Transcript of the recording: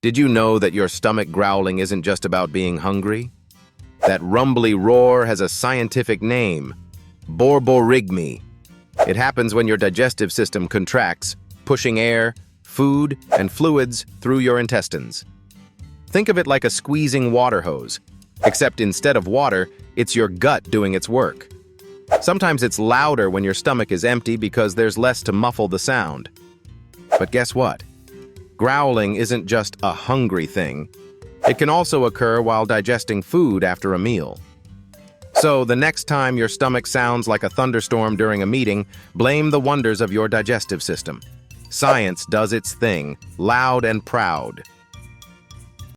Did you know that your stomach growling isn't just about being hungry? That rumbly roar has a scientific name, borborygmi. It happens when your digestive system contracts, pushing air, food, and fluids through your intestines. Think of it like a squeezing water hose, except instead of water, it's your gut doing its work. Sometimes it's louder when your stomach is empty because there's less to muffle the sound. But guess what? Growling isn't just a hungry thing. It can also occur while digesting food after a meal. So the next time your stomach sounds like a thunderstorm during a meeting, blame the wonders of your digestive system. Science does its thing, loud and proud.